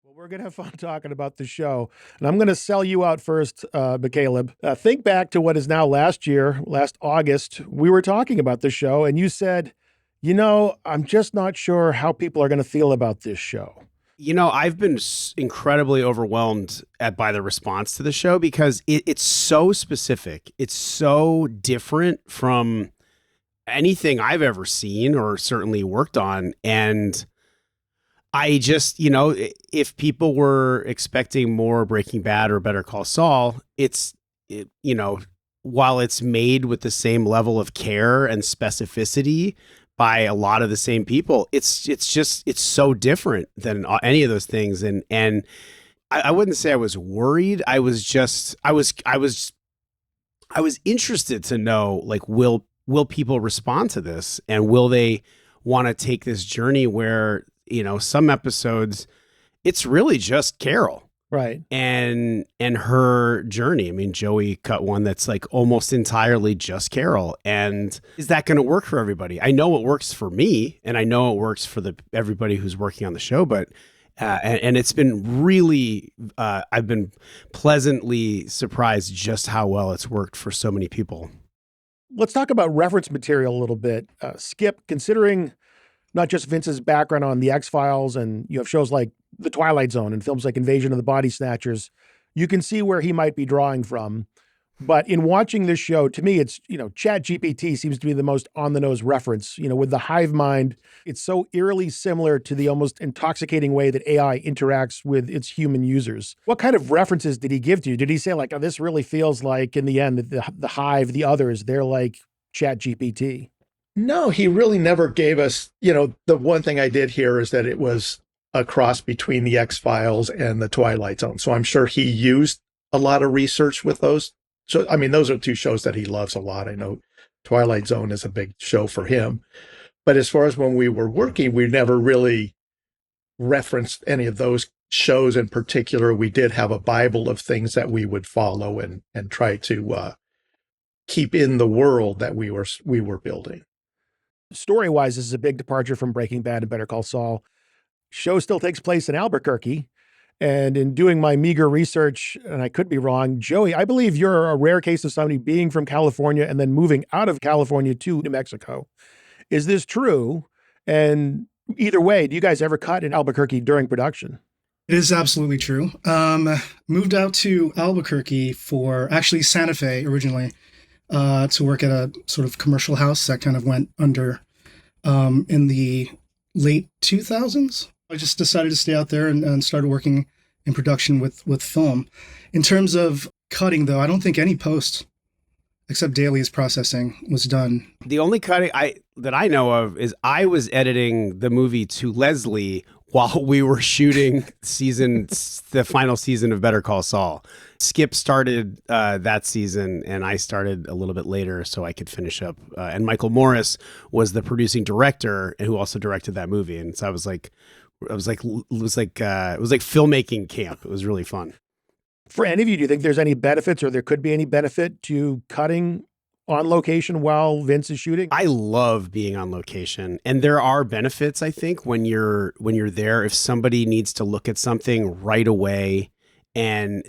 Well, we're going to have fun talking about the show. And I'm going to sell you out first, McCaleb. Think back to what is now last year, last August. We were talking about the show, and you said, I'm just not sure how people are going to feel about this show. I've been incredibly overwhelmed by the response to the show because it's so specific. It's so different from anything I've ever seen or certainly worked on. And I just, if people were expecting more Breaking Bad or Better Call Saul, while it's made with the same level of care and specificity by a lot of the same people, it's so different than any of those things. And I wouldn't say I was worried. I was interested to know, like, will people respond to this, and will they want to take this journey where, some episodes, it's really just Carol. Right. And her journey. I mean, Joey cut one that's like almost entirely just Carol. And is that going to work for everybody? I know it works for me, and I know it works for everybody who's working on the show, but and it's been really, I've been pleasantly surprised just how well it's worked for so many people. Let's talk about reference material a little bit. Skip, considering not just Vince's background on the X-Files, and you have shows like The Twilight Zone and films like Invasion of the Body Snatchers, you can see where he might be drawing from. But in watching this show, to me, it's, Chat GPT seems to be the most on the nose reference. With the hive mind, it's so eerily similar to the almost intoxicating way that AI interacts with its human users. What kind of references did he give to you? Did he say, like, oh, this really feels like, in the end, the hive, the others, they're like Chat GPT? No, he really never gave us, the one thing I did hear is that it was a cross between the X-Files and the Twilight Zone. So I'm sure he used a lot of research with those. So, I mean, those are two shows that he loves a lot. I know Twilight Zone is a big show for him. But as far as when we were working, we never really referenced any of those shows in particular. We did have a Bible of things that we would follow and try to keep in the world that we were building. Story-wise, this is a big departure from Breaking Bad and Better Call Saul. Show still takes place in Albuquerque. And in doing my meager research, and I could be wrong, Joey, I believe you're a rare case of somebody being from California and then moving out of California to New Mexico. Is this true? And either way, do you guys ever cut in Albuquerque during production? It is absolutely true. Moved out to Albuquerque for actually Santa Fe originally, to work at a sort of commercial house that kind of went under in the late 2000s. I just decided to stay out there and started working in production with film. In terms of cutting, though, I don't think any post except Daly's processing was done. The only cutting that I know of is I was editing the movie to Leslie while we were shooting the final season of Better Call Saul. Skip started that season, and I started a little bit later so I could finish up. And Michael Morris was the producing director who also directed that movie. And so it was like filmmaking camp. It was really fun. For any of you, do you think there's any benefits, or there could be any benefit to cutting on location while Vince is shooting? I love being on location, and there are benefits, I think, when you're there. If somebody needs to look at something right away, and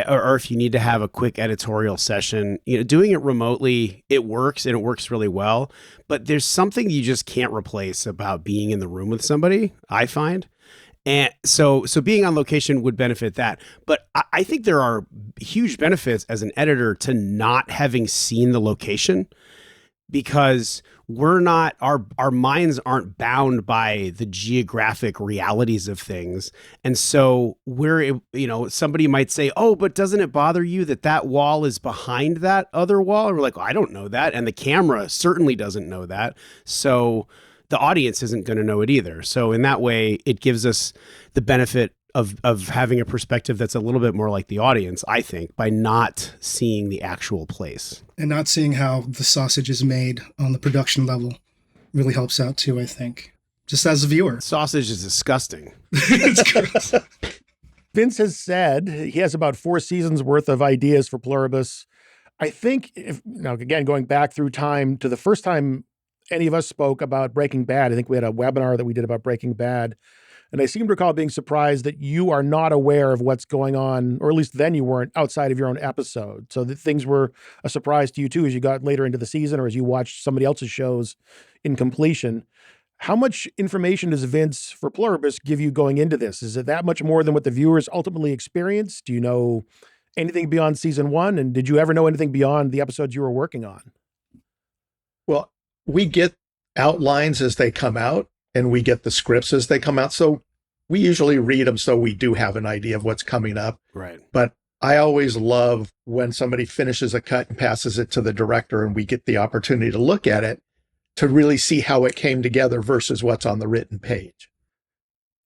or if you need to have a quick editorial session, doing it remotely, it works, and it works really well. But there's something you just can't replace about being in the room with somebody, I find. And so being on location would benefit that. But I think there are huge benefits as an editor to not having seen the location, because our minds aren't bound by the geographic realities of things. And so somebody might say, oh, but doesn't it bother you that wall is behind that other wall? And we're like, well, I don't know that. And the camera certainly doesn't know that. So the audience isn't going to know it either. So in that way, it gives us the benefit of having a perspective that's a little bit more like the audience, I think, by not seeing the actual place. And not seeing how the sausage is made on the production level really helps out too, I think. Just as a viewer. Sausage is disgusting. It's gross. Vince has said he has about 4 seasons worth of ideas for Pluribus. I think, again, going back through time to the first time any of us spoke about Breaking Bad, I think we had a webinar that we did about Breaking Bad. And I seem to recall being surprised that you are not aware of what's going on, or at least then you weren't, outside of your own episode. So that things were a surprise to you too as you got later into the season or as you watched somebody else's shows in completion. How much information does Vince for Pluribus give you going into this? Is it that much more than what the viewers ultimately experience? Do you know anything beyond season one? And did you ever know anything beyond the episodes you were working on? Well, we get outlines as they come out and we get the scripts as they come out. So we usually read them so we do have an idea of what's coming up. Right. But I always love when somebody finishes a cut and passes it to the director and we get the opportunity to look at it to really see how it came together versus what's on the written page.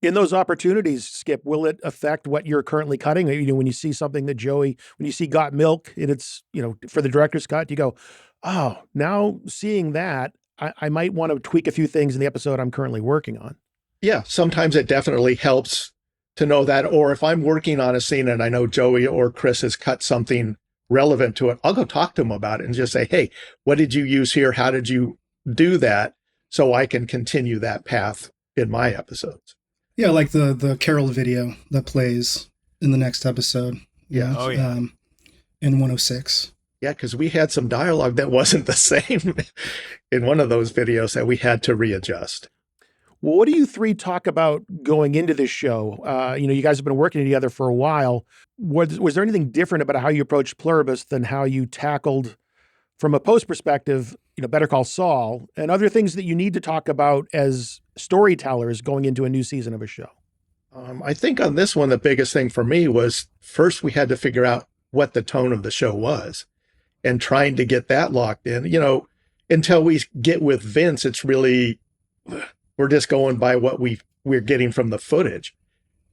In those opportunities, Skip, will it affect what you're currently cutting? You know, when you see something that when you see Got Milk and it's, for the director's cut, you go, oh, now seeing that, I might want to tweak a few things in the episode I'm currently working on. Yeah, sometimes it definitely helps to know that. Or if I'm working on a scene and I know Joey or Chris has cut something relevant to it, I'll go talk to them about it and just say, hey, what did you use here? How did you do that? So I can continue that path in my episodes. Yeah, like the Carol video that plays in the next episode. Yeah. Oh, yeah. In 106. Yeah, because we had some dialogue that wasn't the same in one of those videos that we had to readjust. Well, what do you three talk about going into this show? You guys have been working together for a while. Was there anything different about how you approached Pluribus than how you tackled, from a post perspective, Better Call Saul, and other things that you need to talk about as storytellers going into a new season of a show? I think on this one, the biggest thing for me was first we had to figure out what the tone of the show was and trying to get that locked in. Until we get with Vince, it's really, we're just going by what we're getting from the footage.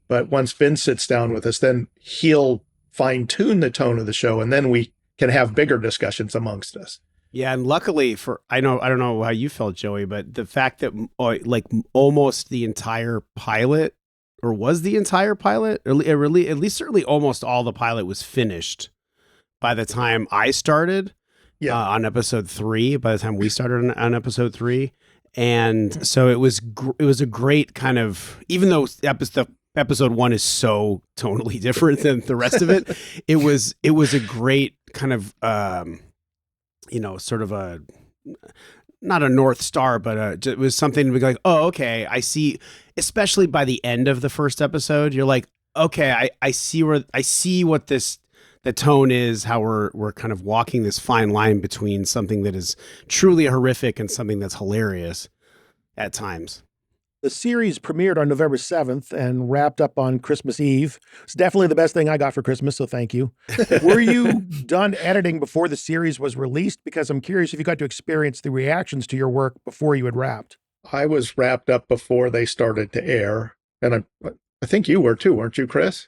But once Vince sits down with us, then he'll fine tune the tone of the show, and then we can have bigger discussions amongst us. Yeah, and luckily I don't know how you felt, Joey, but the fact that almost the entire pilot, or was the entire pilot, or at least certainly almost all the pilot was finished by the time I started on episode 3, by the time we started on episode 3. And so it was a great kind of, even though episode 1 is so totally different than the rest of it, it was a great kind of, sort of a, not a North Star, but it was something to be like, oh, okay, I see, especially by the end of the first episode, you're like, okay, I see what the tone is, how we're kind of walking this fine line between something that is truly horrific and something that's hilarious at times. The series premiered on November 7th and wrapped up on Christmas Eve. It's definitely the best thing I got for Christmas, so thank you. Were you done editing before the series was released? Because I'm curious if you got to experience the reactions to your work before you had wrapped. I was wrapped up before they started to air, and I think you were too, weren't you, Chris?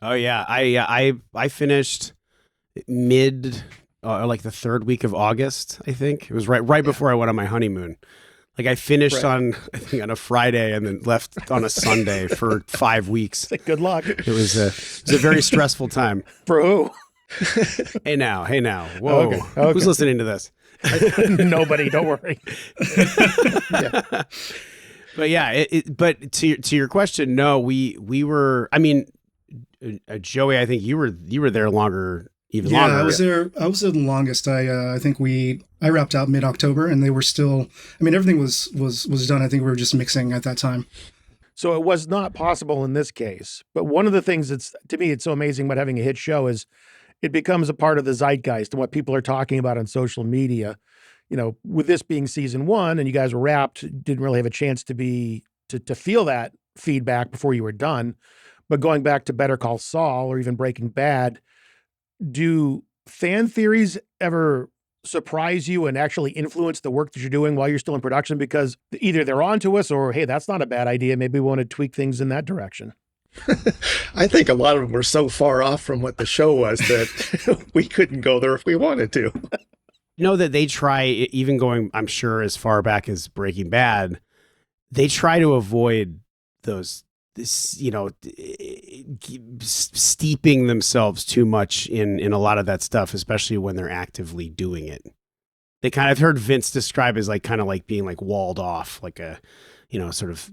Oh yeah, I finished mid, like the 3rd week of August. I think it was right before I went on my honeymoon. Like I finished on a Friday and then left on a Sunday for 5 weeks. Good luck. It was a very stressful time. For who? Hey now. Whoa. Okay. Who's listening to this? Nobody, don't worry. Yeah. But yeah, but to your question, no, we were, I mean, Joey, I think you were there longer. Even longer. I was there the longest. I think I wrapped out mid-October and they were still, everything was done. I think we were just mixing at that time. So it was not possible in this case. But one of the things that's, to me, it's so amazing about having a hit show is it becomes a part of the zeitgeist and what people are talking about on social media. With this being season 1 and you guys were wrapped, didn't really have a chance to feel that feedback before you were done. But going back to Better Call Saul or even Breaking Bad, do fan theories ever surprise you and actually influence the work that you're doing while you're still in production? Because either they're on to us or, hey, that's not a bad idea. Maybe we want to tweak things in that direction. I think a lot of them were so far off from what the show was that we couldn't go there if we wanted to. That they try, even going, I'm sure, as far back as Breaking Bad, they try to avoid steeping themselves too much in a lot of that stuff, especially when they're actively doing it. They kind of heard Vince describe as like kind of like being like walled off, like a sort of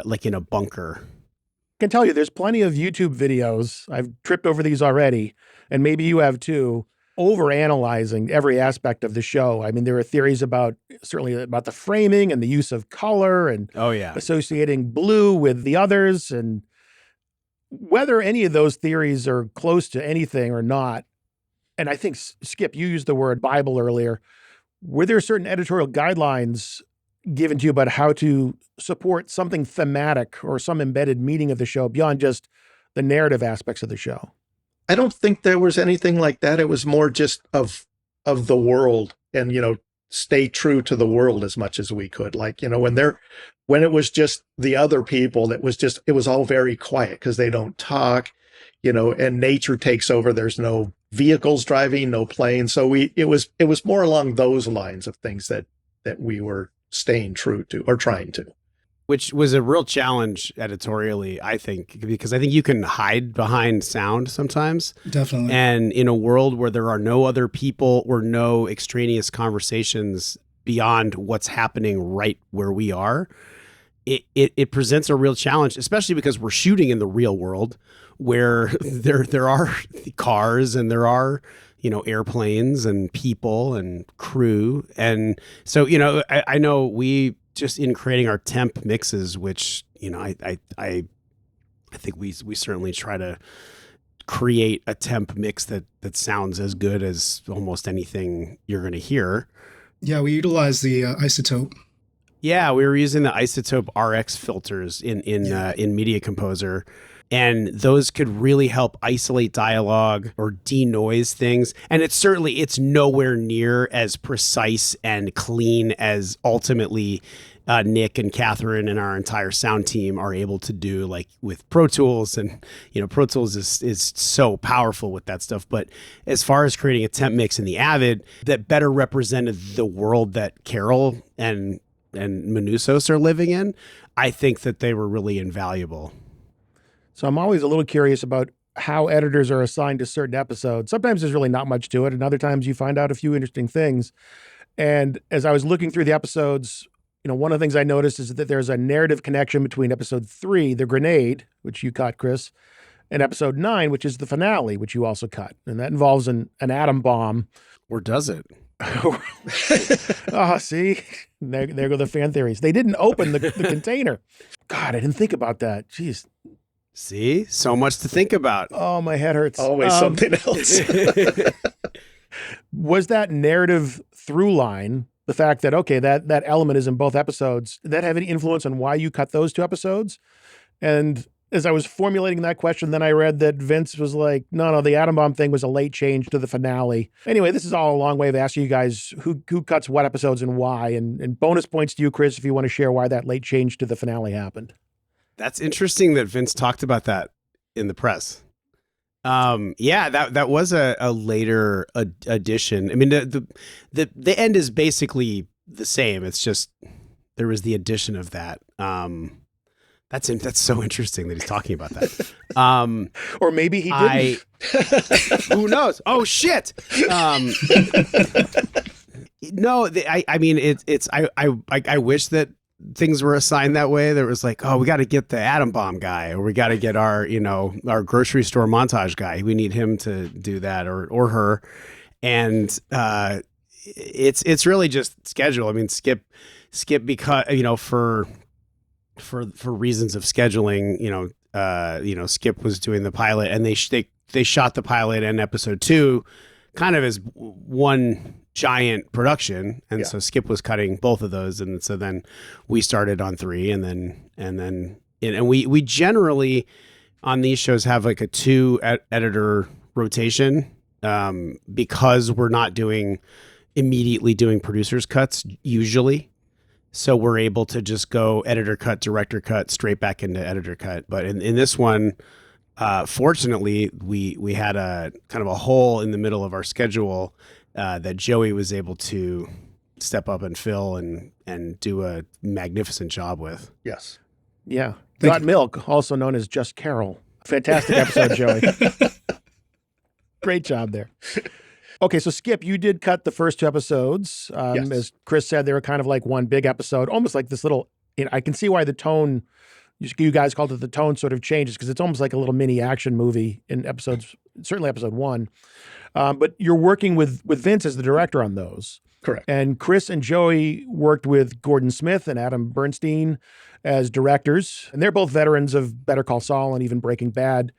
like in a bunker. I can tell you there's plenty of YouTube videos. I've tripped over these already, and maybe you have too, over analyzing every aspect of the show. I mean, there are theories certainly about the framing and the use of color and Oh yeah. associating blue with the others, and whether any of those theories are close to anything or not. And I think, Skip, you used the word Bible earlier. Were there certain editorial guidelines given to you about how to support something thematic or some embedded meaning of the show beyond just the narrative aspects of the show? I don't think there was anything like that. It was more just of the world and, stay true to the world as much as we could. Like, when it was just the other people, it was all very quiet because they don't talk, and nature takes over. There's no vehicles driving, no planes. So it was more along those lines of things that we were staying true to or trying to. Which was a real challenge editorially, I think, because I think you can hide behind sound sometimes. Definitely. And in a world where there are no other people or no extraneous conversations beyond what's happening right where we are, it presents a real challenge, especially because we're shooting in the real world where there are cars and there are airplanes and people and crew. And so, I know we just in creating our temp mixes, which, I think we certainly try to create a temp mix that sounds as good as almost anything you're going to hear. Yeah, we utilize the isotope. Yeah, we were using the Isotope RX filters in Media Composer, and those could really help isolate dialogue or denoise things. And it's nowhere near as precise and clean as ultimately Nick and Catherine and our entire sound team are able to do, like with Pro Tools. And Pro Tools is so powerful with that stuff. But as far as creating a temp mix in the Avid that better represented the world that Carol and Manusos are living in, I think that they were really invaluable. So I'm always a little curious about how editors are assigned to certain episodes. Sometimes there's really not much to it, and other times you find out a few interesting things. And as I was looking through the episodes, one of the things I noticed is that there's a narrative connection between episode 3, The Grenade, which you cut, Chris, and episode 9, which is the finale, which you also cut. And that involves an atom bomb. Or does it? Oh, see, there go the fan theories. They didn't open the container. God, I didn't think about that. Jeez. See, so much to think about. Oh, my head hurts. Always something else. Was that narrative through line, the fact that, okay, that element is in both episodes, did that have any influence on why you cut those 2 episodes? And as I was formulating that question, then I read that Vince was like, no, the atom bomb thing was a late change to the finale. Anyway, this is all a long way of asking you guys who cuts what episodes and why. And bonus points to you, Chris, if you want to share why that late change to the finale happened. That's interesting that Vince talked about that in the press. Yeah, that was a later addition. I mean, the end is basically the same. It's just there was the addition of that. That's so interesting that he's talking about that. Or maybe he didn't. Who knows? Oh shit. No, I mean it's I wish that things were assigned that way. There was like, oh, we got to get the atom bomb guy, or we got to get our grocery store montage guy. We need him to do that, or her. And it's really just schedule. I mean, Skip because for reasons of scheduling, Skip was doing the pilot, and they shot the pilot and episode 2 kind of as one giant production, and so Skip was cutting both of those, and so then we started on 3, and we generally on these shows have like a 2 editor rotation, because we're not immediately doing producers cuts usually. So we're able to just go editor cut, director cut, straight back into editor cut. But in this one, fortunately, we had a kind of a hole in the middle of our schedule that Joey was able to step up and fill and do a magnificent job with. Yes. Yeah. Got Milk, also known as Just Carol. Fantastic episode, Joey. Great job there. Okay, so Skip, you did cut the first 2 episodes. Yes. As Chris said, they were kind of like one big episode, almost like this little I can see why the tone, you guys called it the tone, sort of changes, because it's almost like a little mini action movie in episodes, certainly episode 1. But you're working with Vince as the director on those. Correct. And Chris and Joey worked with Gordon Smith and Adam Bernstein as directors. And they're both veterans of Better Call Saul and even Breaking Bad.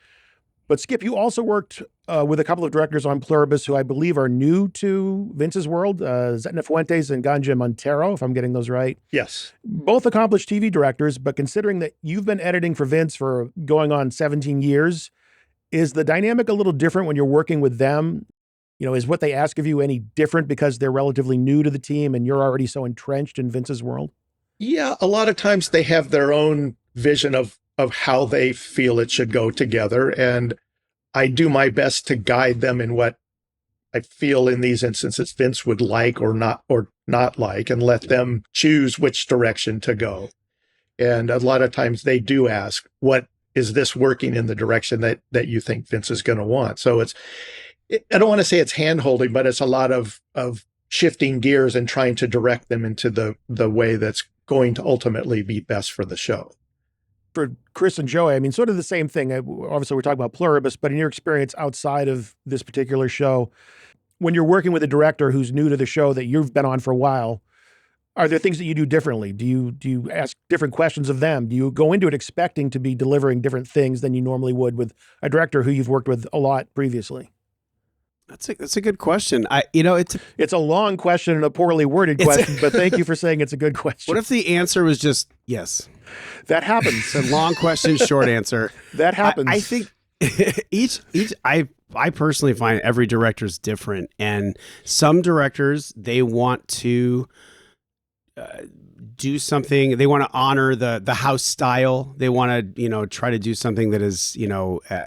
But Skip, you also worked with a couple of directors on Pluribus who I believe are new to Vince's world, Zetna Fuentes and Ganja Montero, if I'm getting those right. Yes. Both accomplished TV directors, but considering that you've been editing for Vince for going on 17 years, is the dynamic a little different when you're working with them? Is what they ask of you any different because they're relatively new to the team and you're already so entrenched in Vince's world? Yeah, a lot of times they have their own vision of how they feel it should go together. And I do my best to guide them in what I feel in these instances Vince would like or not like, and let them choose which direction to go. And a lot of times they do ask, what is this working in the direction that you think Vince is going to want? So I don't want to say it's hand-holding, but it's a lot of shifting gears and trying to direct them into the way that's going to ultimately be best for the show. For Chris and Joey, I mean, sort of the same thing. Obviously, we're talking about Pluribus, but in your experience outside of this particular show, when you're working with a director who's new to the show that you've been on for a while, are there things that you do differently? Do you ask different questions of them? Do you go into it expecting to be delivering different things than you normally would with a director who you've worked with a lot previously? That's a good question. It's a long question and a poorly worded question, but thank you for saying it's a good question. What if the answer was just yes? That happens. It's a long question, short answer. That happens. I think I personally find every director is different, and some directors, they want to do something. They want to honor the house style. They want to, try to do something that is,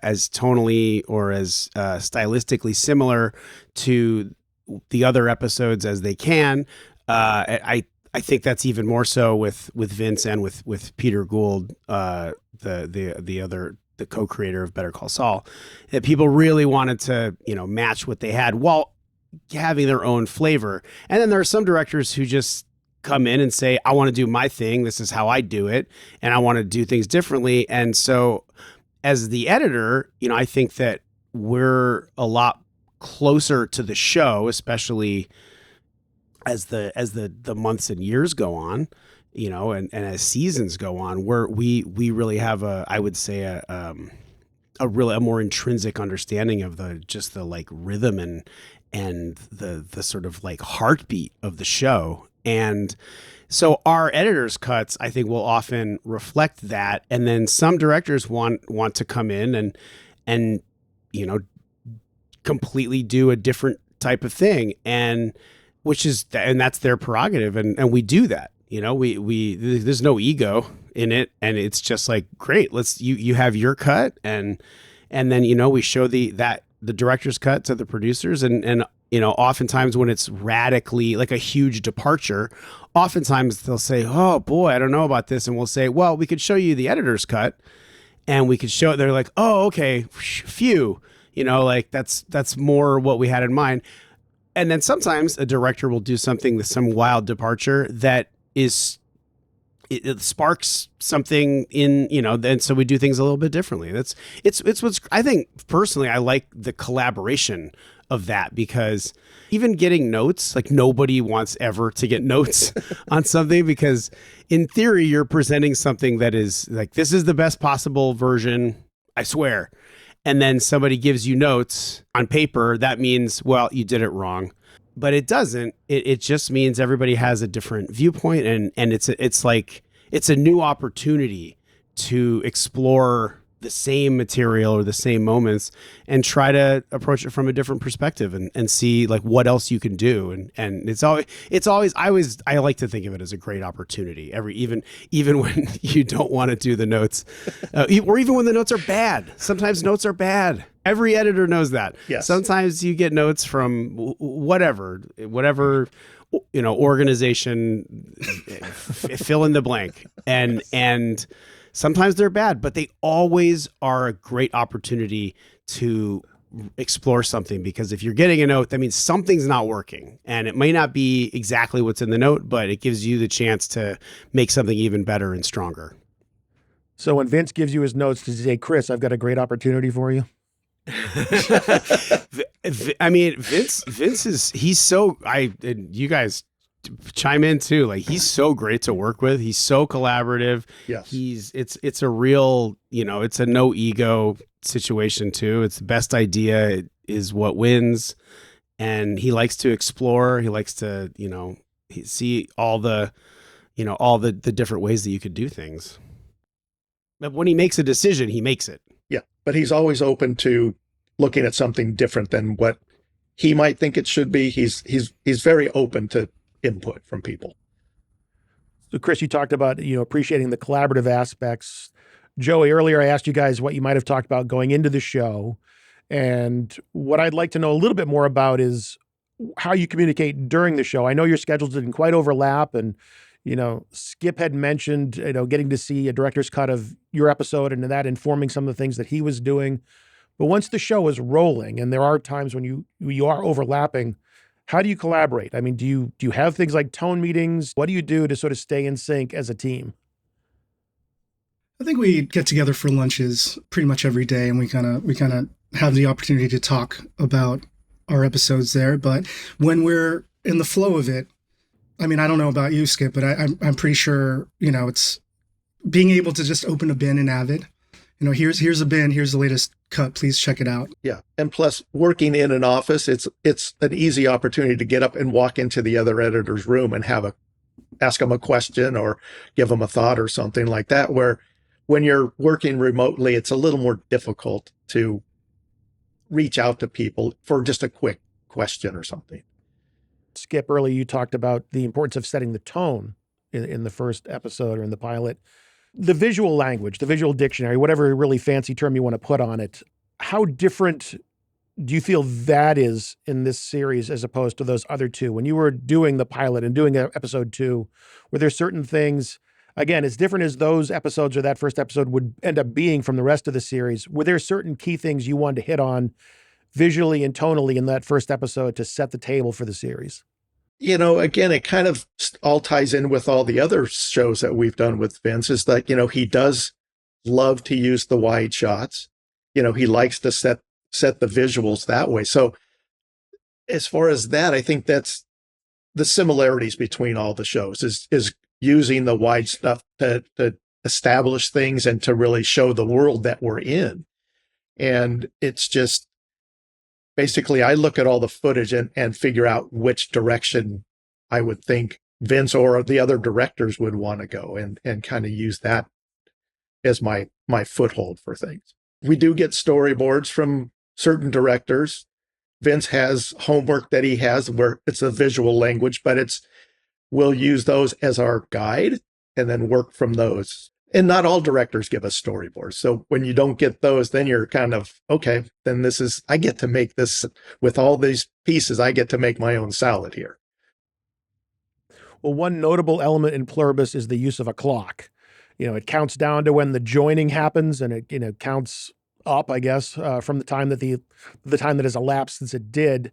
as tonally or as stylistically similar to the other episodes as they can. I think that's even more so with Vince and with Peter Gould, the co-creator of Better Call Saul, that people really wanted to, match what they had while having their own flavor. And then there are some directors who just come in and say, I want to do my thing. This is how I do it. And I want to do things differently. And so as the editor, I think that we're a lot closer to the show, especially as the months and years go on, and as seasons go on, where we really have I would say a more intrinsic understanding of the like rhythm and the sort of like heartbeat of the show. And so our editors' cuts, I think, will often reflect that. And then some directors want to come in and completely do a different type of thing. And that's their prerogative. And we do that, we there's no ego in it. And it's just like, great, you have your cut. And then, we show the director's cut to the producers and oftentimes when it's radically like a huge departure, oftentimes they'll say, oh boy, I don't know about this. And we'll say, well, we could show you the editor's cut and we could show it. They're like, oh, okay. Phew. Like that's more what we had in mind. And then sometimes a director will do something with some wild departure that is, it sparks something in, then so we do things a little bit differently. It's what's, I think personally, I like the collaboration of that, because even getting notes, like nobody wants ever to get notes on something, because in theory, you're presenting something that is like, this is the best possible version, I swear. And then somebody gives you notes on paper. That means, well, you did it wrong. But it doesn't. It just means everybody has a different viewpoint, and it's like it's a new opportunity to explore the same material or the same moments and try to approach it from a different perspective and see like what else you can do. And it's always I like to think of it as a great opportunity even when you don't want to do the notes or even when the notes are bad. Sometimes notes are bad. Every editor knows that. Yes. Sometimes you get notes from whatever, organization, fill in the blank. And sometimes they're bad, but they always are a great opportunity to explore something, because if you're getting a note, that means something's not working, and it may not be exactly what's in the note, but it gives you the chance to make something even better and stronger. So when Vince gives you his notes, does he say, Chris, I've got a great opportunity for you? I mean, Vince is, he's so, and you guys chime in too. Like, he's so great to work with. He's so collaborative. Yes. It's a real, it's a no ego situation too. It's the best idea is what wins. And he likes to explore. He likes to, see all the different ways that you could do things. But when he makes a decision, he makes it. Yeah. But he's always open to looking at something different than what he might think it should be. He's very open to input from people. So Chris, you talked about, appreciating the collaborative aspects. Joey, earlier I asked you guys what you might have talked about going into the show. And what I'd like to know a little bit more about is how you communicate during the show. I know your schedules didn't quite overlap, and Skip had mentioned, getting to see a director's cut of your episode and that informing some of the things that he was doing. But once the show is rolling, and there are times when you are overlapping, how do you collaborate? I mean, do you have things like tone meetings? What do you do to sort of stay in sync as a team? I think we get together for lunches pretty much every day, and we kind of have the opportunity to talk about our episodes there. But when we're in the flow of it, I mean, I don't know about you, Skip, but I'm pretty sure, it's being able to just open a bin in Avid. Here's a bin, here's the latest cut, please check it out. Yeah. And plus, working in an office, it's an easy opportunity to get up and walk into the other editor's room and ask them a question or give them a thought or something like that, where when you're working remotely, it's a little more difficult to reach out to people for just a quick question or something. Skip, earlier you talked about the importance of setting the tone in the first episode or in the pilot. The visual language, the visual dictionary, whatever really fancy term you want to put on it, how different do you feel that is in this series as opposed to those other two? When you were doing the pilot and doing episode 2, were there certain things, again, as different as those episodes or that first episode would end up being from the rest of the series, were there certain key things you wanted to hit on visually and tonally in that first episode to set the table for the series? Again, it kind of all ties in with all the other shows that we've done with Vince, is that, he does love to use the wide shots. He likes to set the visuals that way. So as far as that, I think that's the similarities between all the shows is using the wide stuff to establish things and to really show the world that we're in. And it's just, basically, I look at all the footage and figure out which direction I would think Vince or the other directors would want to go and kind of use that as my foothold for things. We do get storyboards from certain directors. Vince has homework that he has where it's a visual language, but we'll use those as our guide and then work from those. And not all directors give us storyboards. So when you don't get those, then you're kind of, okay, then I get to make this with all these pieces. I get to make my own salad here. Well, one notable element in Pluribus is the use of a clock. It counts down to when the joining happens, and it counts up, I guess, from the time that the time that has elapsed since it did.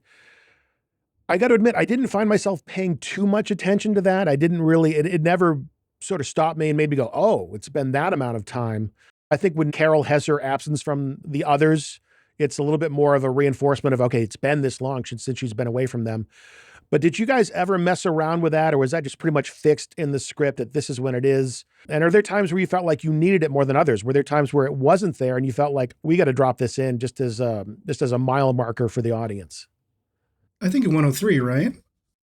I got to admit, I didn't find myself paying too much attention to that. I didn't really, it never sort of stopped me and made me go, oh, it's been that amount of time. I think when Carol has her absence from the others, it's a little bit more of a reinforcement of, okay, it's been this long since she's been away from them. But did you guys ever mess around with that, or was that just pretty much fixed in the script that this is when it is? And are there times where you felt like you needed it more than others? Were there times where it wasn't there and you felt like we got to drop this in just as a mile marker for the audience? I think in 103, right?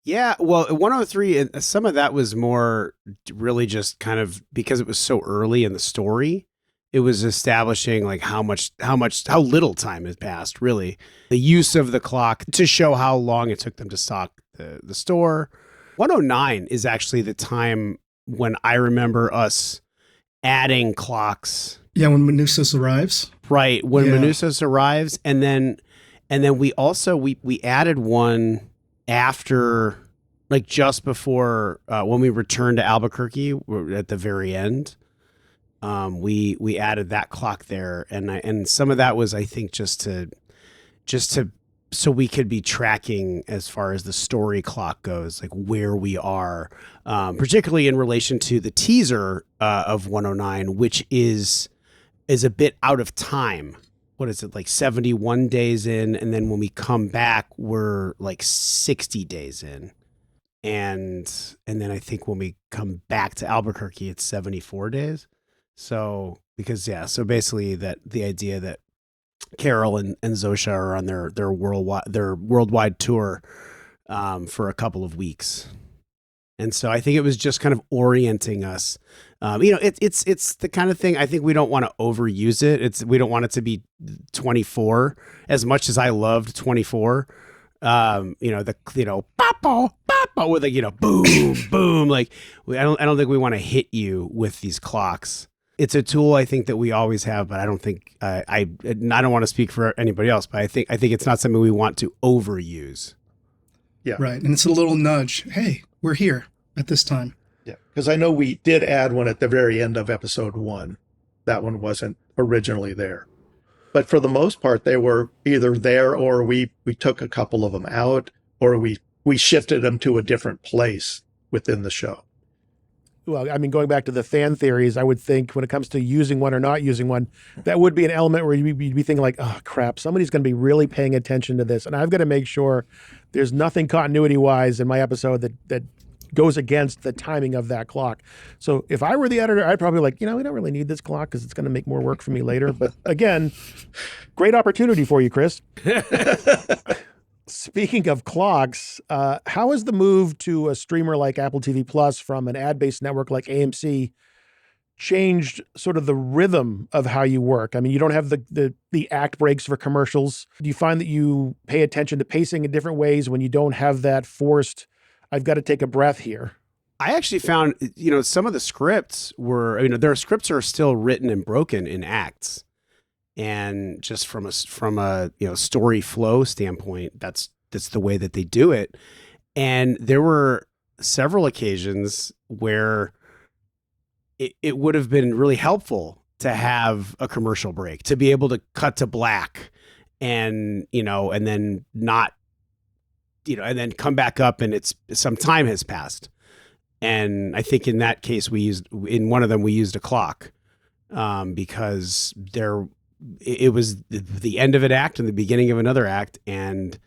Yeah, well, 103, some of that was more really just kind of because it was so early in the story. It was establishing like how little time had passed, really. The use of the clock to show how long it took them to stock the store. 109 is actually the time when I remember us adding clocks. Yeah, when Manusos arrives. Right, when Manusos arrives, and then we also we added one after, like just before when we returned to Albuquerque at the very end. We added that clock there, and some of that was, I think, just to so we could be tracking as far as the story clock goes, like where we are, particularly in relation to the teaser of 109, which is a bit out of time. What is it, like 71 days in? And then when we come back, we're like 60 days in. And then I think when we come back to Albuquerque, it's 74 days. So basically that the idea that Carol and Zosha are on their worldwide tour for a couple of weeks. And so I think it was just kind of orienting us. It's the kind of thing, I think we don't want to overuse it. We don't want it to be 24 as much as I loved 24. Papa with boom, boom. Like I don't think we want to hit you with these clocks. It's a tool I think that we always have, but I don't think I don't want to speak for anybody else, but I think it's not something we want to overuse. Yeah. Right. And it's a little nudge. Hey, we're here at this time. Yeah. Because I know we did add one at the very end of episode 1. That one wasn't originally there. But for the most part, they were either there or we took a couple of them out, or we shifted them to a different place within the show. Well, I mean, going back to the fan theories, I would think when it comes to using one or not using one, that would be an element where you'd be thinking like, oh, crap, somebody's going to be really paying attention to this. And I've got to make sure there's nothing continuity-wise in my episode that goes against the timing of that clock. So if I were the editor, I'd probably we don't really need this clock because it's going to make more work for me later. But again, great opportunity for you, Chris. Speaking of clocks, how has the move to a streamer like Apple TV Plus from an ad-based network like AMC changed sort of the rhythm of how you work? I mean, you don't have the act breaks for commercials. Do you find that you pay attention to pacing in different ways when you don't have that forced, I've got to take a breath here? I actually found, some of the scripts their scripts are still written and broken in acts. And just from a story flow standpoint, that's the way that they do it. And there were several occasions where it would have been really helpful to have a commercial break, to be able to cut to black and then not, and then come back up and some time has passed. And I think in that case, in one of them, we used a clock because it was the end of an act and the beginning of another act, and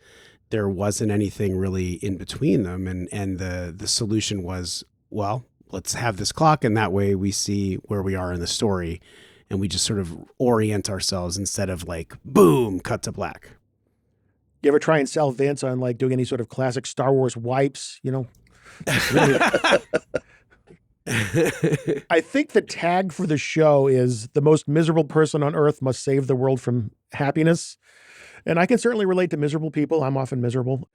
there wasn't anything really in between them. And the solution was, well, let's have this clock, and that way we see where we are in the story, and we just sort of orient ourselves instead of like, boom, cut to black. You ever try and sell Vince on doing any sort of classic Star Wars wipes, Really? I think the tag for the show is the most miserable person on earth must save the world from happiness. And I can certainly relate to miserable people. I'm often miserable.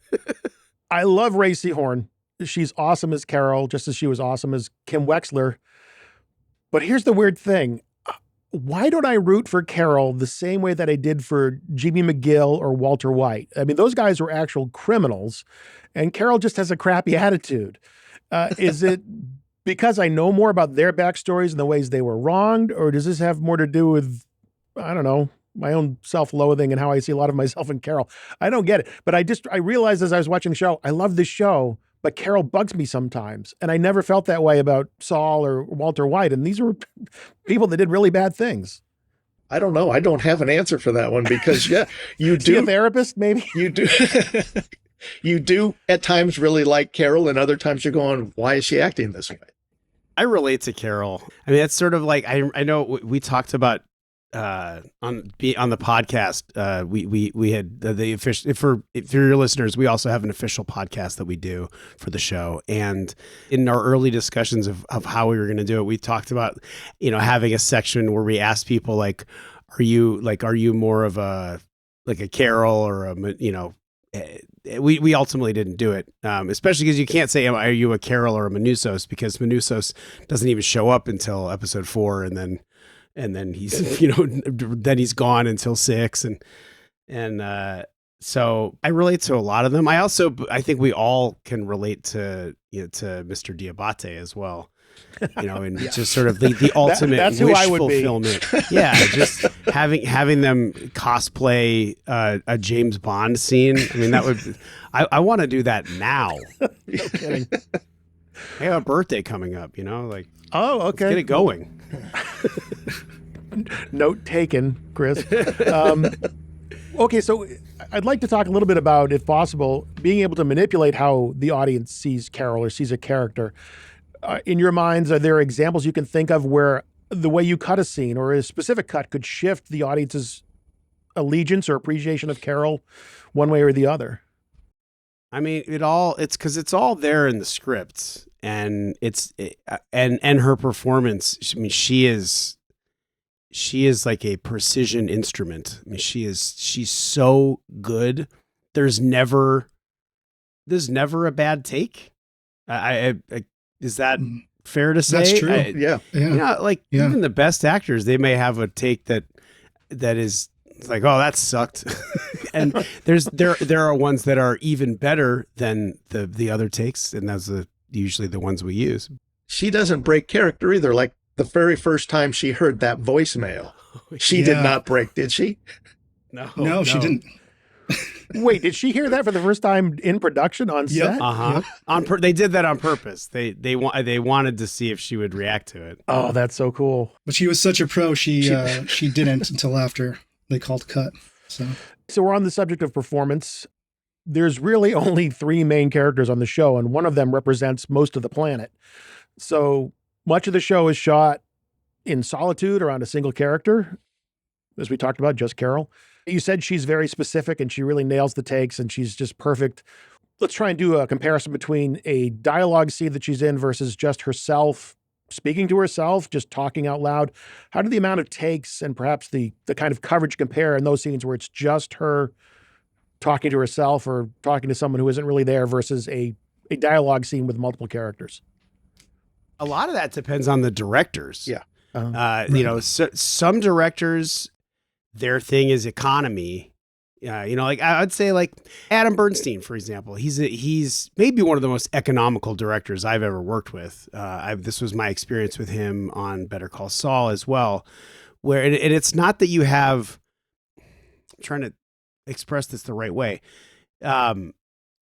I love Ray Seahorn. She's awesome as Carol, just as she was awesome as Kim Wexler. But here's the weird thing. Why don't I root for Carol the same way that I did for Jimmy McGill or Walter White? I mean, those guys were actual criminals, and Carol just has a crappy attitude. Is it because I know more about their backstories and the ways they were wronged, or does this have more to do with, I don't know, my own self-loathing and how I see a lot of myself in Carol? I don't get it. But I realized as I was watching the show, I love this show, but Carol bugs me sometimes. And I never felt that way about Saul or Walter White. And these were people that did really bad things. I don't know. I don't have an answer for that one because, yeah, you do. A therapist, maybe? You do. You do at times really like Carol, and other times you're going, why is she acting this way? I relate to Carol. I mean, it's sort of like, I know we talked about on the podcast. We had the official, for your listeners, we also have an official podcast that we do for the show. And in our early discussions of how we were going to do it, we talked about, having a section where we asked people are you more of a Carol or we ultimately didn't do it, especially because you can't say, are you a Carol or a Manousos, because Manousos doesn't even show up until episode 4. And then he's, then he's gone until 6. So I relate to a lot of them. I think we all can relate to Mr. Diabate as well. and just sort of the ultimate that's who wish I would be. fulfillment. Yeah, just having them cosplay a James Bond scene. I mean, that would. I want to do that now. No kidding. I have a birthday coming up. Like, Oh, let's okay. get it going. Note taken, Chris. Okay, so I'd like to talk a little bit about, if possible, being able to manipulate how the audience sees Carol or sees a character. In your minds, are there examples you can think of where the way you cut a scene or a specific cut could shift the audience's allegiance or appreciation of Carol one way or the other? I mean, it's because it's all there in the script, and and her performance. I mean, she is like a precision instrument. I mean, she's so good. There's never a bad take. Is that fair to say? That's true. Yeah. Even the best actors, they may have a take that is like, oh, that sucked. And there are ones that are even better than the other takes, and those are usually the ones we use. She doesn't break character either. Like the very first time she heard that voicemail, she did not break, did she? No, She didn't. Wait, did she hear that for the first time in production on set? They did that on purpose. They wanted to see if she would react to it. Oh, that's so cool. But she was such a pro. She didn't until after they called cut. So we're on the subject of performance. There's really only 3 main characters on the show, and one of them represents most of the planet. So much of the show is shot in solitude around a single character, as we talked about, just Carol. You said she's very specific and she really nails the takes and she's just perfect. Let's try and do a comparison between a dialogue scene that she's in versus just herself speaking to herself, just talking out loud. How do the amount of takes and perhaps the kind of coverage compare in those scenes where it's just her talking to herself or talking to someone who isn't really there versus a dialogue scene with multiple characters? A lot of that depends on the directors. Yeah. Some directors, their thing is economy. Like I'd say like Adam Bernstein, for example, he's maybe one of the most economical directors I've ever worked with. This was my experience with him on Better Call Saul as well, where and it's not that you have, I'm trying to express this the right way.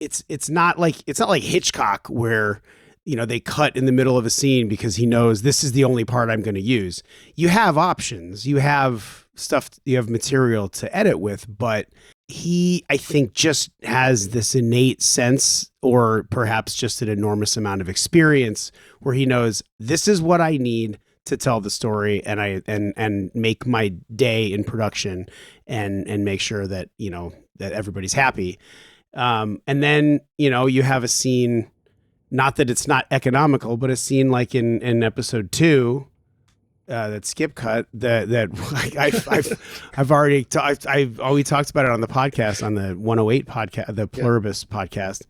It's not like Hitchcock where, they cut in the middle of a scene because he knows this is the only part I'm going to use. You have options, you have stuff, you have material to edit with, but he, I think, just has this innate sense, or perhaps just an enormous amount of experience, where he knows this is what I need to tell the story, and make my day in production, and make sure that that everybody's happy. And then you have a scene. Not that it's not economical, but a scene like in episode 2 that Skip cut that we talked about it on the podcast, on the 108 podcast, the Pluribus podcast,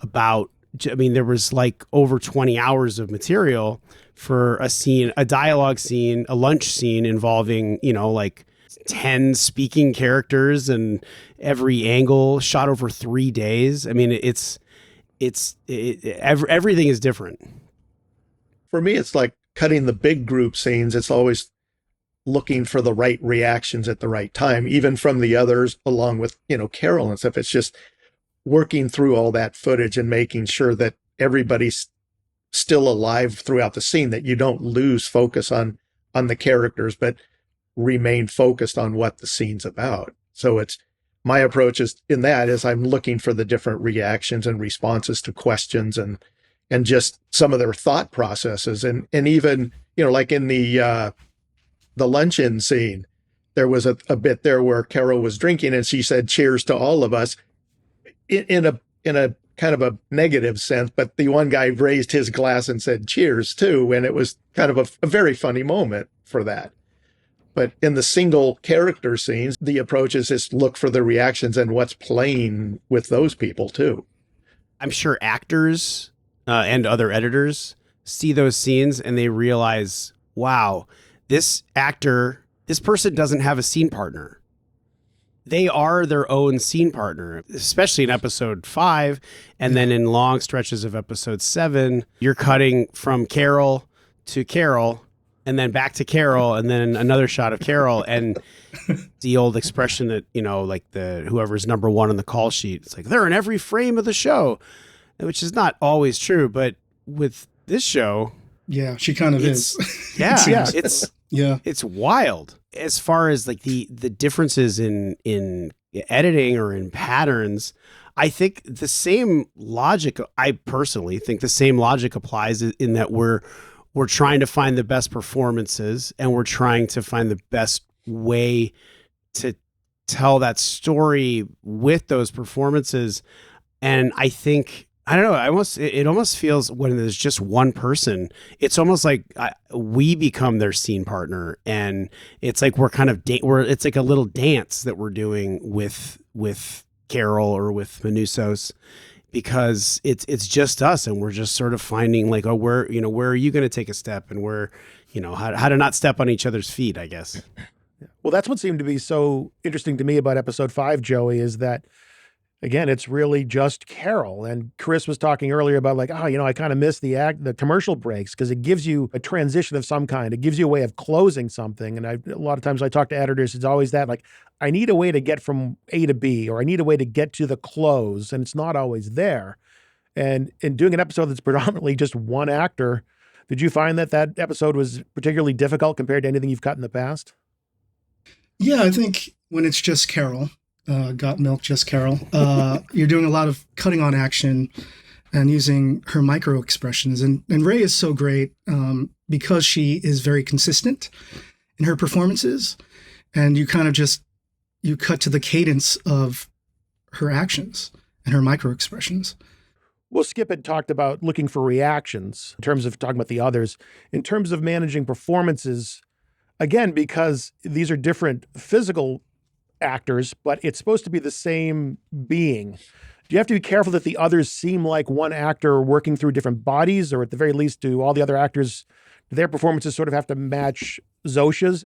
about. I mean, there was like over 20 hours of material for a scene, a dialogue scene, a lunch scene involving like 10 speaking characters and every angle shot over 3 days. I mean, everything is different. For me, it's like cutting the big group scenes. It's always looking for the right reactions at the right time, even from the others, along with, Carol and stuff. It's just working through all that footage and making sure that everybody's still alive throughout the scene, that you don't lose focus on the characters, but remain focused on what the scene's about. So my approach is I'm looking for the different reactions and responses to questions and just some of their thought processes. And even, like in the luncheon scene, there was a bit there where Carol was drinking and she said, "Cheers to all of us," in a kind of a negative sense, but the one guy raised his glass and said cheers too. And it was kind of a very funny moment for that. But in the single character scenes, the approach is just look for the reactions and what's playing with those people too. I'm sure actors and other editors see those scenes and they realize, wow, this person doesn't have a scene partner. They are their own scene partner, especially in episode 5. And then in long stretches of episode 7, you're cutting from Carol to Carol, and then back to Carol, and then another shot of Carol, and the old expression that, you know, like the whoever's number one on the call sheet, it's like they're in every frame of the show, which is not always true, but with this show, Yeah, she kind of it's is. yeah, Yeah. Yeah. it's wild as far as like the differences in editing or in patterns. I think the same logic, I personally think the same logic applies in that we're trying to find the best performances, and we're trying to find the best way to tell that story with those performances. And I think, I don't know, it almost feels when there's just one person, it's almost like we become their scene partner, and it's like we're kind of it's like a little dance that we're doing with Carol or with Manusos, because it's just us, and we're just sort of finding like, oh, where are you going to take a step, and where, how to not step on each other's feet, I guess. Well, that's what seemed to be so interesting to me about episode 5, Joey, is that, again, it's really just Carol. And Chris was talking earlier about like, I kind of miss the commercial breaks, because it gives you a transition of some kind. It gives you a way of closing something. And a lot of times I talk to editors, it's always that, like, I need a way to get from A to B, or I need a way to get to the close, and it's not always there. And in doing an episode that's predominantly just one actor, did you find that episode was particularly difficult compared to anything you've cut in the past? Yeah, I think when it's just Carol, Got Milk, just Carol, you're doing a lot of cutting on action and using her micro expressions. And Ray is so great because she is very consistent in her performances. And you kind of you cut to the cadence of her actions and her micro expressions. Well, Skip had talked about looking for reactions in terms of talking about the others. In terms of managing performances, again, because these are different physical actors, but it's supposed to be the same being. Do you have to be careful that the others seem like one actor working through different bodies, or at the very least, do all the other actors, do their performances sort of have to match Zosha's?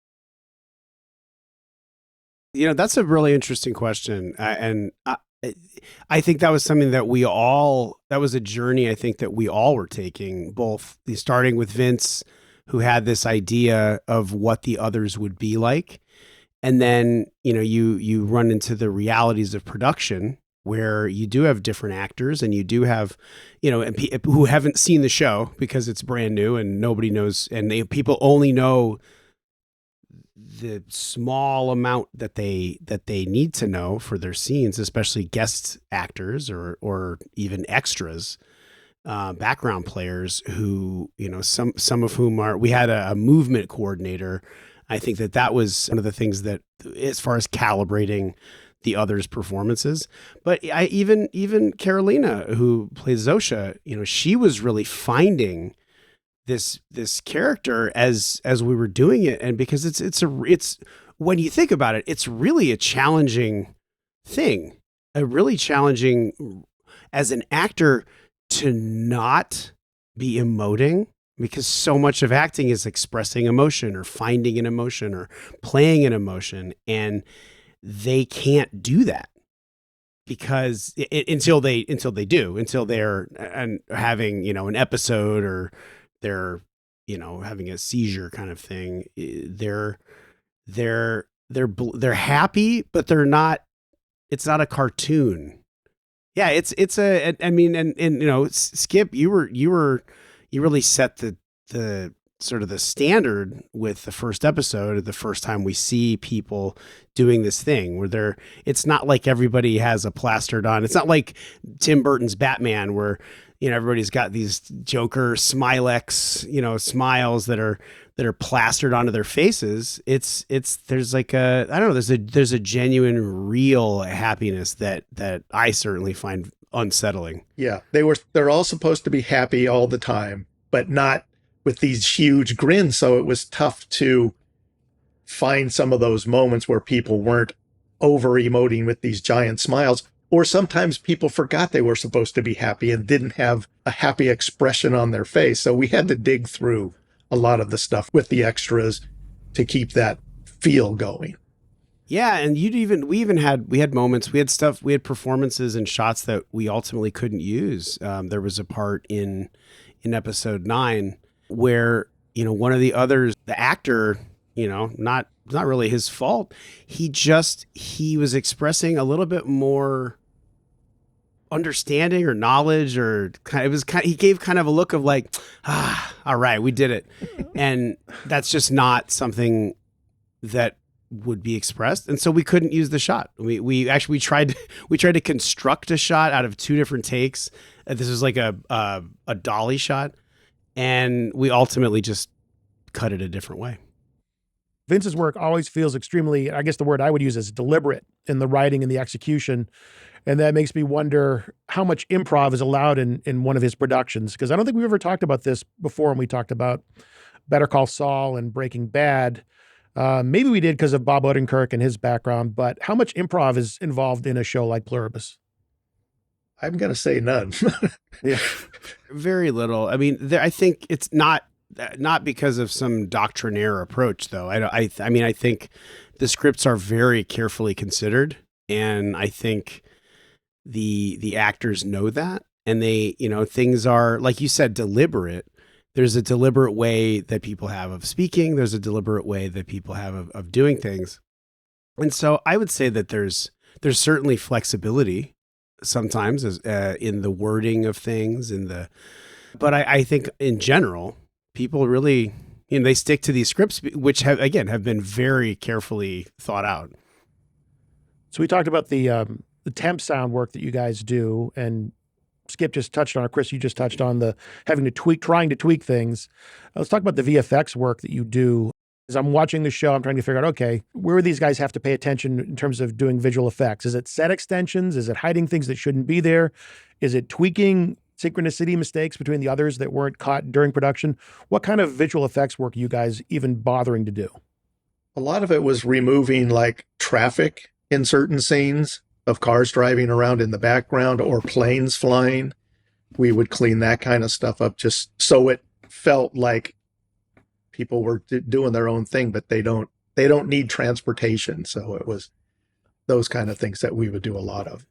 That's a really interesting question. I think that was something that that was a journey I think that we all were taking, both starting with Vince, who had this idea of what the others would be like. And then, you run into the realities of production, where you do have different actors, and you do have, who haven't seen the show because it's brand new and nobody knows, and people only know the small amount that they need to know for their scenes, especially guest actors or even extras, background players who, some of whom we had a movement coordinator. I think that was one of the things that, as far as calibrating the others' performances, but even Carolina, who plays Zosha, she was really finding this character as we were doing it. And because it's when you think about it, it's really a challenging thing, really challenging as an actor to not be emoting, because so much of acting is expressing emotion or finding an emotion or playing an emotion. And they can't do that because until they're having, an episode, or they're, having a seizure kind of thing. They're happy, but they're not, it's not a cartoon. Yeah. Skip, you really set the sort of the standard with the first episode, the first time we see people doing this thing where it's not like everybody has a plastered on. It's not like Tim Burton's Batman where, everybody's got these Joker Smilex, smiles that are plastered onto their faces. There's like there's a genuine, real happiness that I certainly find unsettling. Yeah. They're all supposed to be happy all the time, but not with these huge grins. So it was tough to find some of those moments where people weren't over emoting with these giant smiles. Or sometimes people forgot they were supposed to be happy and didn't have a happy expression on their face. So we had to dig through a lot of the stuff with the extras to keep that feel going. Yeah, and we had moments, we had performances and shots that we ultimately couldn't use. There was a part in episode 9 where one of the others, the actor, not really his fault. He was expressing a little bit more understanding or knowledge, or he gave kind of a look of like, all right, we did it. And that's just not something that would be expressed. And so we couldn't use the shot. We tried to construct a shot out of two different takes. This was like a dolly shot, and we ultimately just cut it a different way. Vince's work always feels extremely, I guess the word I would use is deliberate in the writing and the execution. And that makes me wonder how much improv is allowed in one of his productions. Because I don't think we've ever talked about this before when we talked about Better Call Saul and Breaking Bad. Maybe we did because of Bob Odenkirk and his background, but how much improv is involved in a show like Pluribus? I'm going to say none. Yeah. Very little. I mean, I think it's not because of some doctrinaire approach, though. I think the scripts are very carefully considered, and I think the actors know that, and they, things are, like you said, deliberate. There's a deliberate way that people have of speaking. There's a deliberate way that people have of doing things. And so I would say that there's certainly flexibility sometimes in the wording of things, but I think in general, people really, they stick to these scripts, which have been very carefully thought out. So we talked about the temp sound work that you guys do, and Skip just touched on, or Chris, you just touched on the trying to tweak things. Let's talk about the VFX work that you do. As I'm watching the show, I'm trying to figure out, okay, where do these guys have to pay attention in terms of doing visual effects? Is it set extensions? Is it hiding things that shouldn't be there? Is it tweaking synchronicity mistakes between the others that weren't caught during production? What kind of visual effects work are you guys even bothering to do? A lot of it was removing like traffic in certain scenes of cars driving around in the background or planes flying. We would clean that kind of stuff up just so it felt like people were doing their own thing, but they don't need transportation. So it was those kind of things that we would do a lot of.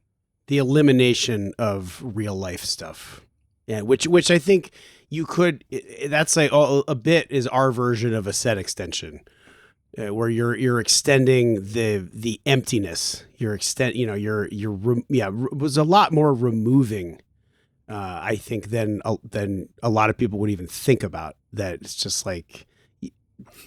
The elimination of real life stuff. Yeah, which I think you could, that's like a bit is our version of a set extension. Where you're extending the emptiness, was a lot more removing, I think, than a lot of people would even think about. That it's just like,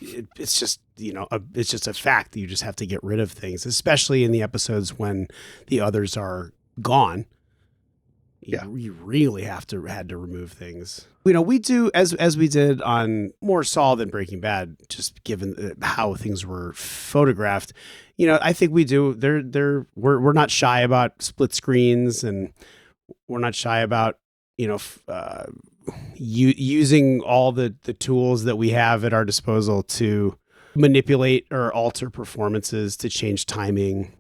it's just a fact that you just have to get rid of things, especially in the episodes when the others are gone. Yeah, you really had to remove things. We do as we did on more Saul than Breaking Bad, just given how things were photographed. I think we do. We're not shy about split screens, and we're not shy about using all the tools that we have at our disposal to manipulate or alter performances, to change timing.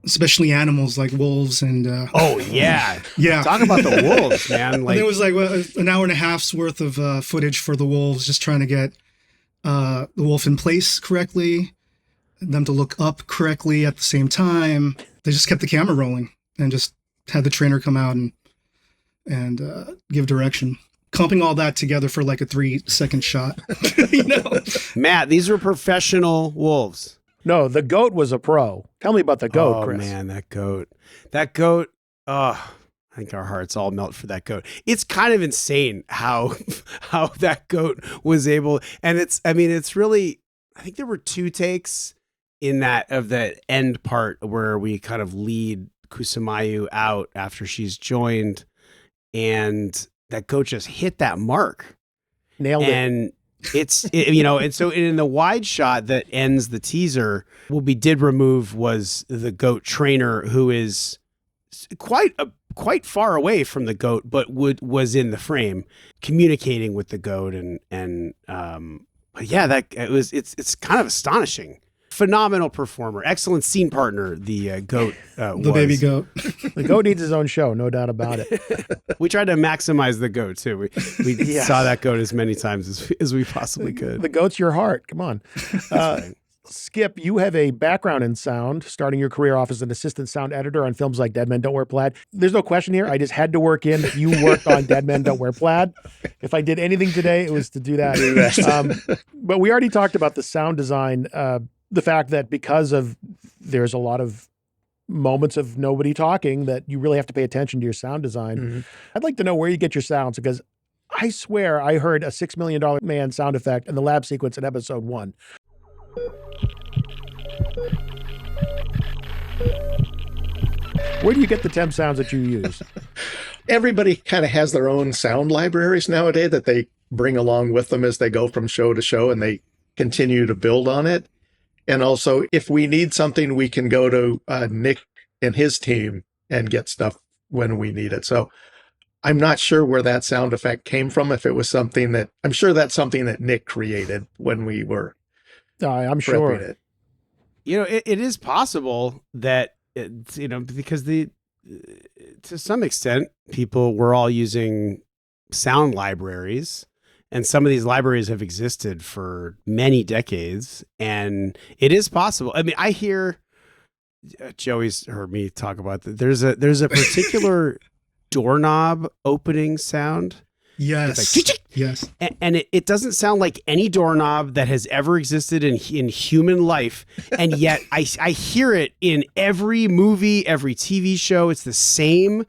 Especially animals like wolves and oh yeah. Talk about the wolves, man. There was like an hour and a half's worth of footage for the wolves, just trying to get the wolf in place correctly, them to look up correctly at the same time. They just kept the camera rolling and just had the trainer come out and give direction. Comping all that together for like a 3-second shot. Matt, these were professional wolves. No, the goat was a pro. Tell me about the goat, Chris. Oh, man, that goat. Oh, I think our hearts all melt for that goat. It's kind of insane how that goat was able, and it's really, I think there were 2 takes in that end part where we kind of lead Kusamayu out after she's joined, and that goat just hit that mark. Nailed it. And and so in the wide shot that ends the teaser, what we did remove was the goat trainer, who is quite far away from the goat, but was in the frame communicating with the goat. But yeah, it's kind of astonishing. Phenomenal performer, excellent scene partner. The goat, the baby goat. The goat needs his own show, no doubt about it. We tried to maximize the goat too. We yes. saw that goat as many times as we possibly could. The goat's your heart. Come on. Skip, you have a background in sound, starting your career off as an assistant sound editor on films like Dead Men Don't Wear Plaid. There's no question here. I just had to work in that you worked on Dead Men Don't Wear Plaid. If I did anything today, it was to do that. But we already talked about the sound design, the fact that because of there's a lot of moments of nobody talking that you really have to pay attention to your sound design. Mm-hmm. I'd like to know where you get your sounds, because I swear I heard a $6 million man sound effect in the lab sequence in episode 1. Where do you get the temp sounds that you use? Everybody kind of has their own sound libraries nowadays that they bring along with them as they go from show to show, and they continue to build on it. And also, if we need something, we can go to Nick and his team and get stuff when we need it. So I'm not sure where that sound effect came from. If it was something that, I'm sure that's something that Nick created when we were I'm sure. prepping it. You know, it is possible that, you know, because to some extent, people were all using sound libraries, and some of these libraries have existed for many decades, and it is possible. I mean, I hear Joey's heard me talk about that. There's a particular doorknob opening sound. Yes. It's like, yes. and it doesn't sound like any doorknob that has ever existed in human life. And yet I hear it in every movie, every TV show. It's the same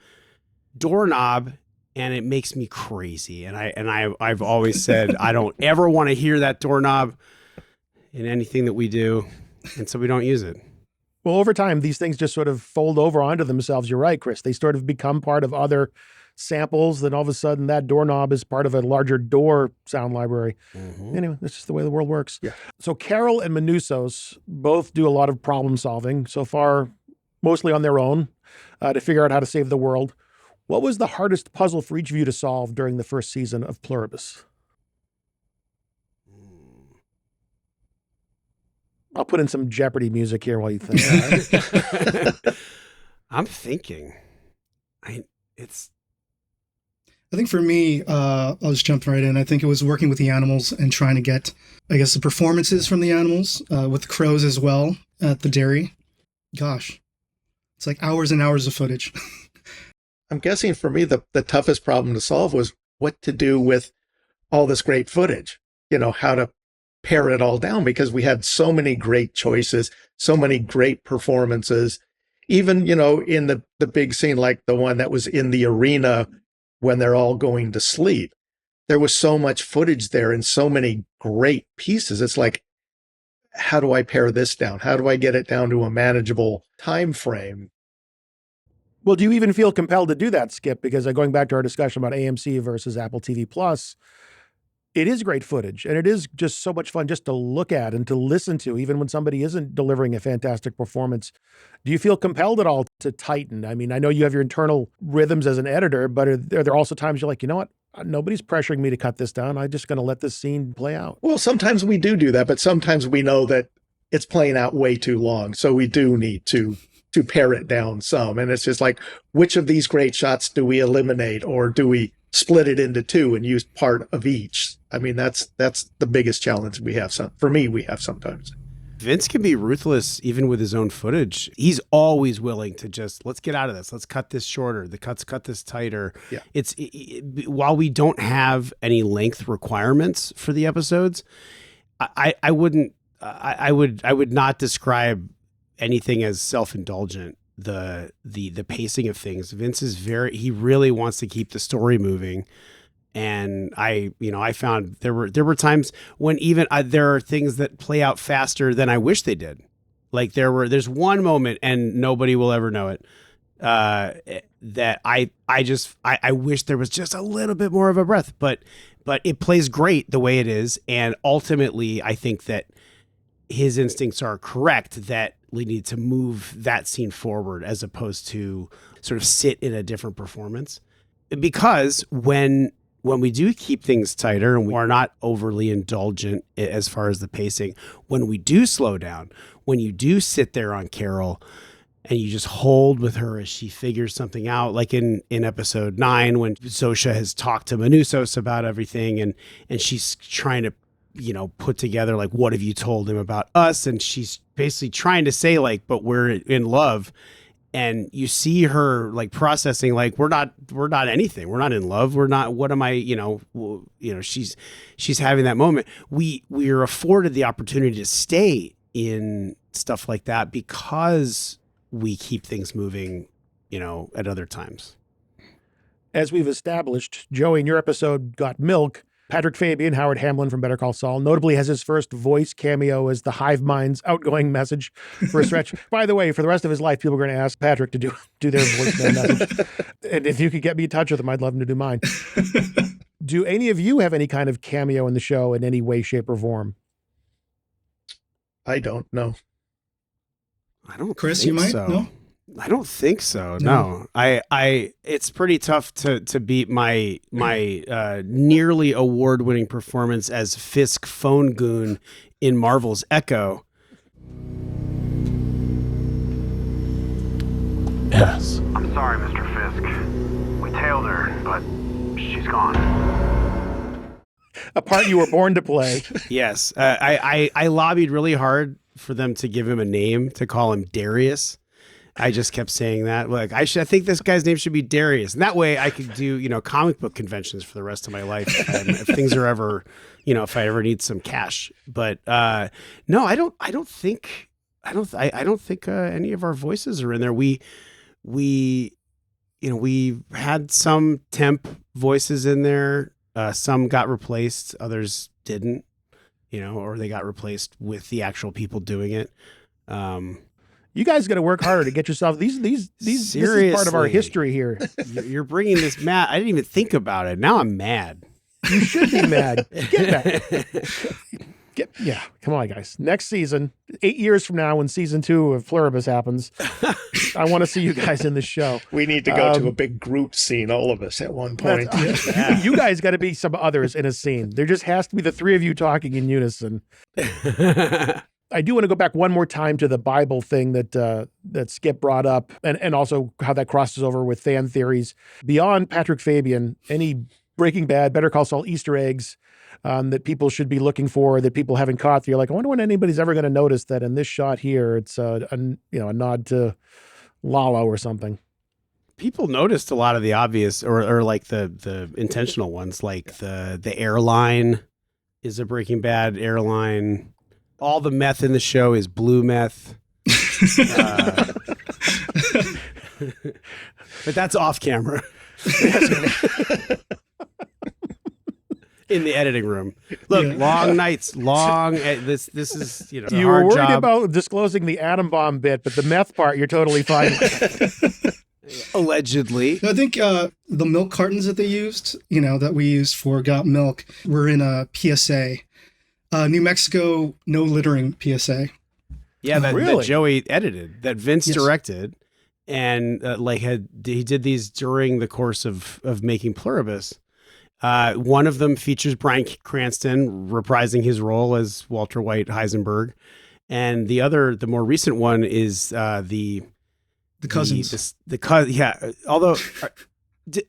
doorknob, and it makes me crazy. And I've always said, I don't ever want to hear that doorknob in anything that we do. And so we don't use it. Well, over time, these things just sort of fold over onto themselves. You're right, Chris. They sort of become part of other samples. Then all of a sudden that doorknob is part of a larger door sound library. Mm-hmm. Anyway, that's just the way the world works. Yeah. So Carol and Manusos both do a lot of problem solving so far, mostly on their own, to figure out how to save the world. What was the hardest puzzle for each of you to solve during the first season of Pluribus? I'll put in some Jeopardy music here while you think. I'm thinking. I think for me, I'll just jump right in. I think it was working with the animals and trying to get, I guess, the performances from the animals, with the crows as well at the dairy. Gosh, it's like hours and hours of footage. I'm guessing for me, the toughest problem to solve was what to do with all this great footage, you know, how to pare it all down, because we had so many great choices, so many great performances, even, you know, in the big scene, like the one that was in the arena when they're all going to sleep. There was so much footage there and so many great pieces. It's like, how do I pare this down? How do I get it down to a manageable time frame? Well, do you even feel compelled to do that, Skip? Because going back to our discussion about AMC versus Apple TV Plus, it is great footage, and it is just so much fun just to look at and to listen to, even when somebody isn't delivering a fantastic performance. Do you feel compelled at all to tighten? I mean, I know you have your internal rhythms as an editor, but are there also times you're like, you know what? Nobody's pressuring me to cut this down. I'm just going to let this scene play out. Well, sometimes we do that, but sometimes we know that it's playing out way too long. So we do need to pare it down some. And it's just like, which of these great shots do we eliminate, or do we split it into two and use part of each? I mean, that's the biggest challenge we have. For me, we have sometimes. Vince can be ruthless even with his own footage. He's always willing to just, let's get out of this. Let's cut this shorter. Cut this tighter. Yeah. While we don't have any length requirements for the episodes, I would not describe anything as self-indulgent. The pacing of things. Vince is he really wants to keep the story moving. And I found there were times when even there are things that play out faster than I wish they did. Like there's one moment, and nobody will ever know it, that I wish there was just a little bit more of a breath, but it plays great the way it is. And ultimately I think that his instincts are correct, that we need to move that scene forward as opposed to sort of sit in a different performance. Because when we do keep things tighter and we are not overly indulgent as far as the pacing, when we do slow down, when you do sit there on Carol and you just hold with her as she figures something out, like in episode 9, when Zosha has talked to Manusos about everything and she's trying to put together like, what have you told him about us? And she's basically trying to say like, but we're in love. And you see her like processing, like, we're not anything. We're not in love. We're not, what am I, she's having that moment. We are afforded the opportunity to stay in stuff like that because we keep things moving, at other times. As we've established, Joey, in your episode, Got Milk, Patrick Fabian, Howard Hamlin from Better Call Saul, notably has his first voice cameo as the Hive Mind's outgoing message for a stretch. By the way, for the rest of his life, people are going to ask Patrick to do their voicemail message. And if you could get me in touch with him, I'd love him to do mine. Do any of you have any kind of cameo in the show in any way, shape, or form? I don't know. I don't Chris, think you might? so. No? I don't think so. No. No. I it's pretty tough to beat my nearly award-winning performance as Fisk Phone Goon in Marvel's Echo. Yes. I'm sorry, Mr. Fisk. We tailed her, but she's gone. A part you were born to play. Yes. I lobbied really hard for them to give him a name, to call him Darius. I just kept saying that. Like, I think this guy's name should be Darius. And that way I could do, comic book conventions for the rest of my life. If things are ever, if I ever need some cash. But no, I don't think any of our voices are in there. We had some temp voices in there. Some got replaced, others didn't, or they got replaced with the actual people doing it. You guys got to work harder to get yourself these. This is part of our history here. You're bringing this mad. I didn't even think about it. Now I'm mad. You should be mad. Get back. Yeah, come on, guys. Next season, 8 years from now, when season 2 of Pluribus happens, I want to see you guys in the show. We need to go to a big group scene, all of us at one point. You guys got to be some others in a scene. There just has to be the three of you talking in unison. I do want to go back one more time to the Bible thing that Skip brought up, and also how that crosses over with fan theories. Beyond Patrick Fabian, any Breaking Bad, Better Call Saul Easter eggs that people should be looking for, that people haven't caught, that you're like, I wonder when anybody's ever going to notice that in this shot here, it's a nod to Lalo or something. People noticed a lot of the obvious or like the intentional ones, like the airline is a Breaking Bad airline. All the meth in the show is blue meth. But that's off camera. In the editing room. Look, long nights, this is, You a were hard worried job. about disclosing the atom bomb bit, but the meth part, you're totally fine with. Allegedly. I think the milk cartons that they used, that we used for Got Milk, were in a PSA. New Mexico no littering PSA. Yeah, that Really? Joey edited, that Vince Yes. directed, and he did these during the course of making Pluribus. One of them features Bryan Cranston reprising his role as Walter White Heisenberg, and the more recent one is the cousins. Yeah, although.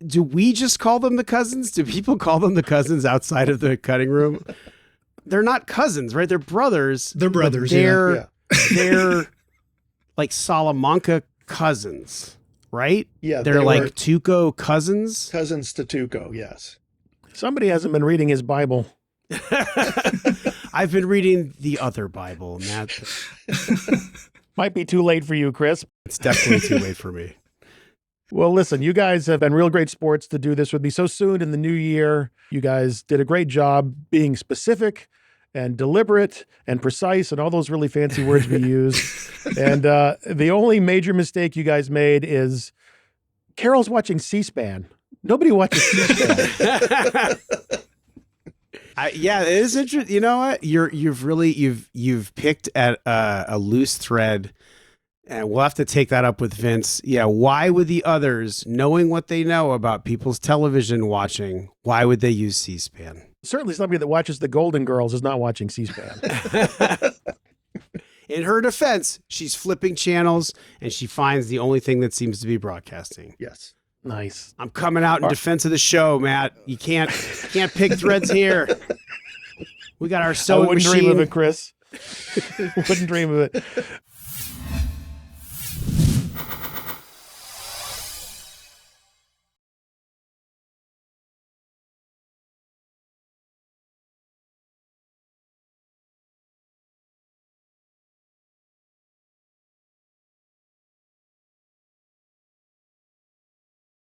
Do we just call them the cousins? Do people call them the cousins outside of the cutting room? They're not cousins, right? They're brothers. They're brothers, They're like Salamanca cousins, right? Yeah, They're they like were Tuco cousins. cousins to Tuco, yes. Somebody hasn't been reading his Bible. I've been reading the other Bible, Matt. Might be too late for you, Chris. It's definitely too late for me. Well, listen, you guys have been real great sports to do this with me so soon in the new year. You guys did a great job being specific and deliberate and precise and all those really fancy words we use. And the only major mistake you guys made is Carol's watching C-SPAN. Nobody watches C-SPAN. Yeah, it is interesting. You know what? You've picked at a loose thread. And we'll have to take that up with Vince. Yeah, why would the others, knowing what they know about people's television watching, why would they use C-SPAN? Certainly somebody that watches the Golden Girls is not watching C-SPAN. In her defense, she's flipping channels and she finds the only thing that seems to be broadcasting. Yes. Nice. I'm coming out in defense of the show, Matt. You can't pick threads here. We got our I sewing wouldn't machine. dream of it, Chris. Wouldn't dream of it.